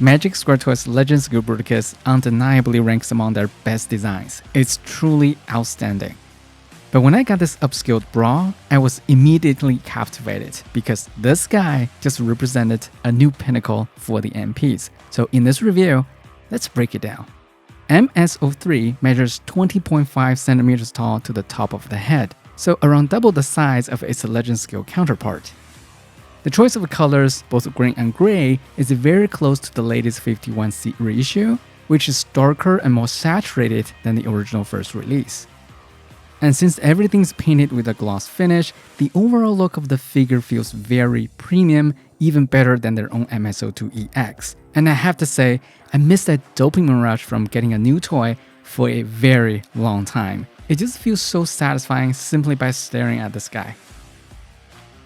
Magic Square Toys Legend Skill Bruticus undeniably ranks among their best designs. It's truly outstanding. But when I got this upscaled Brawl, I was immediately captivated because this guy just represented a new pinnacle for the MPs. So in this review, let's break it down. MS-03 measures 20.5 centimeters tall to the top of the head, so around double the size of its Legend Skill counterpart. The choice of colors, both green and gray, is very close to the latest 51C reissue, which is darker and more saturated than the original first release. And since everything's painted with a gloss finish, the overall look of the figure feels very premium, even better than their own MS-02 EX. And I have to say, I missed that dopamine rush from getting a new toy for a very long time. It just feels so satisfying simply by staring at this guy.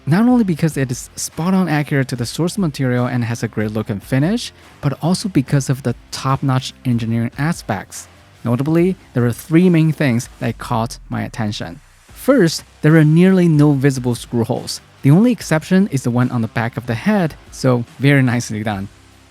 Not only because it is spot on accurate to the source material and has a great look and finish, but also because of the top-notch engineering aspects. Notably, there are three main things that caught my attention. First, there are nearly no visible screw holes. The only exception is the one on the back of the head, so very nicely done.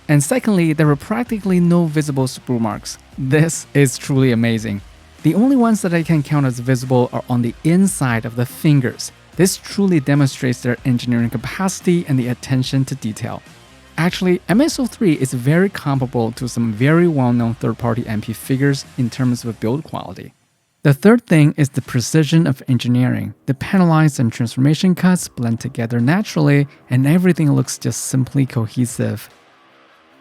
And secondly, there are practically no visible sprue marks. This is truly amazing. The only ones that I can count as visible are on the inside of the fingers. This truly demonstrates their engineering capacity and the attention to detail. Actually, MS-03 is very comparable to some very well-known third-party MP figures in terms of build quality. The third thing is the precision of engineering. The panel lines and transformation cuts blend together naturally, and everything looks just simply cohesive.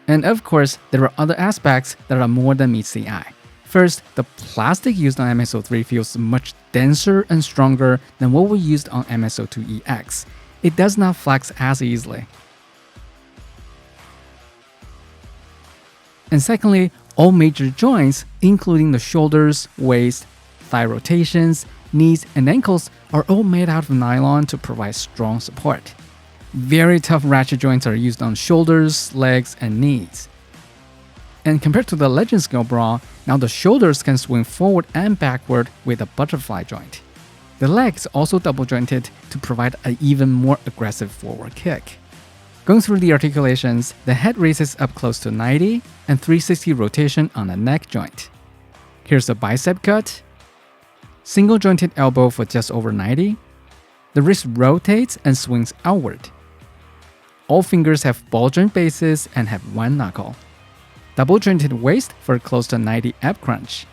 And of course, there are other aspects that are more than meets the eye. First, the plastic used on MS-03 feels much denser and stronger than what we used on MS-02 EX. It does not flex as easily. And secondly, all major joints, including the shoulders, waist, thigh rotations, knees, and ankles, are all made out of nylon to provide strong support. Very tough ratchet joints are used on shoulders, legs, and knees. And compared to the Legend Skill Brawl, now the shoulders can swing forward and backward with a butterfly joint. The legs also double jointed to provide an even more aggressive forward kick. Going through the articulations, the head raises up close to 90 and 360 rotation on the neck joint. Here's a bicep cut, single jointed elbow for just over 90. The wrist rotates and swings outward. All fingers have ball joint bases and have one knuckle. Double jointed waist for close to 90 ab crunch.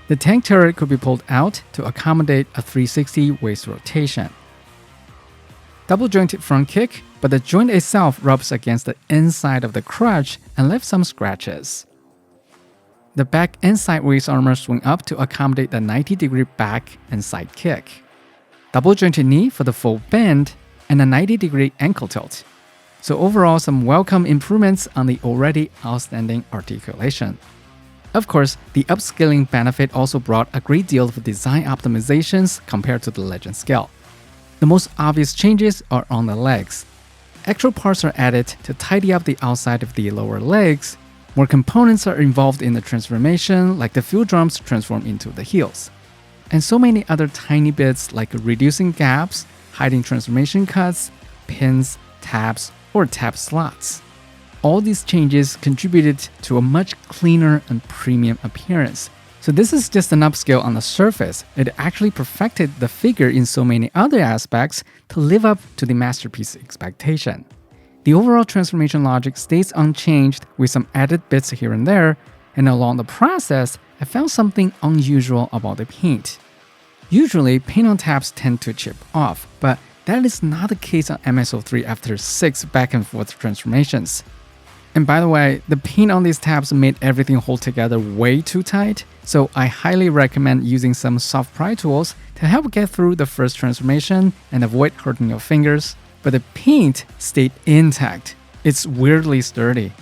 The tank turret could be pulled out to accommodate a 360 waist rotation. Double jointed front kick, but the joint itself rubs against the inside of the crutch and left some scratches. The back and side waist armor swing up to accommodate the 90-degree back and side kick. Double jointed knee for the full bend, and a 90-degree ankle tilt. So overall, some welcome improvements on the already outstanding articulation. Of course, the upscaling benefit also brought a great deal of design optimizations compared to the Legend scale. The most obvious changes are on the legs. Extra parts are added to tidy up the outside of the lower legs. More components are involved in the transformation, like the fuel drums transform into the heels. And so many other tiny bits like reducing gaps, hiding transformation cuts, pins, tabs, or tab slots. All these changes contributed to a much cleaner and premium appearance. So this is just an upscale on the surface. It actually perfected the figure in so many other aspects to live up to the masterpiece expectation. The overall transformation logic stays unchanged with some added bits here and there, and along the process, I found something unusual about the paint. Usually, paint on tabs tend to chip off, but that is not the case on MS-03 after 6 back and forth transformations. And by the way, the paint on these tabs made everything hold together way too tight, so I highly recommend using some soft pry tools to help get through the first transformation and avoid hurting your fingers. But the paint stayed intact. It's weirdly sturdy.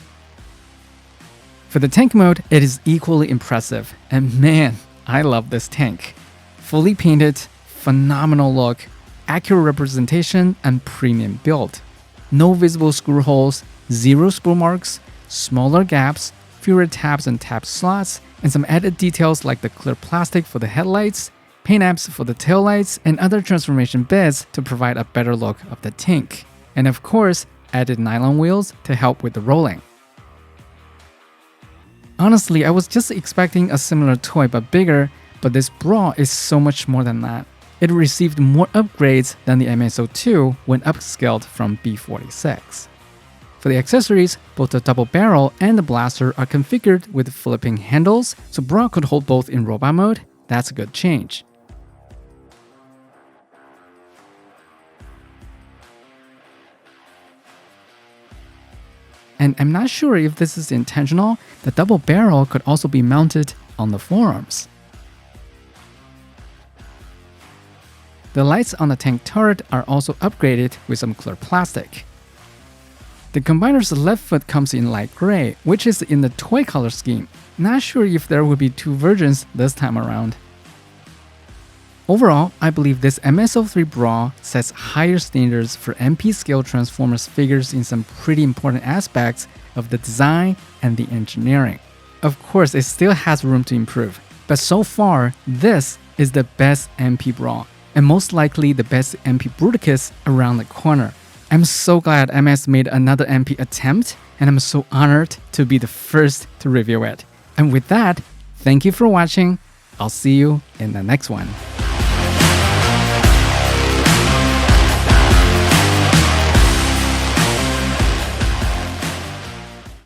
For the tank mode, it is equally impressive, and man, I love this tank. Fully painted, phenomenal look, accurate representation, and premium build. No visible screw holes, 0 sprue marks, smaller gaps, fewer tabs and tab slots, and some added details like the clear plastic for the headlights, paint apps for the taillights, and other transformation bits to provide a better look of the tank. And of course, added nylon wheels to help with the rolling. Honestly, I was just expecting a similar toy but bigger, but this Brawl is so much more than that. It received more upgrades than the MS-02 when upscaled from B46. For the accessories, both the double barrel and the blaster are configured with flipping handles, so Brawl could hold both in robot mode. That's a good change. And I'm not sure if this is intentional, the double barrel could also be mounted on the forearms. The lights on the tank turret are also upgraded with some clear plastic. The combiner's left foot comes in light gray, which is in the toy color scheme. Not sure if there will be two versions this time around. Overall, I believe this MS-03 Brawl sets higher standards for MP scale Transformers figures in some pretty important aspects of the design and the engineering. Of course, it still has room to improve, but so far, this is the best MP Brawl, and most likely the best MP Bruticus around the corner. I'm so glad MS made another MP attempt, and I'm so honored to be the first to review it. And with that, thank you for watching. I'll see you in the next one.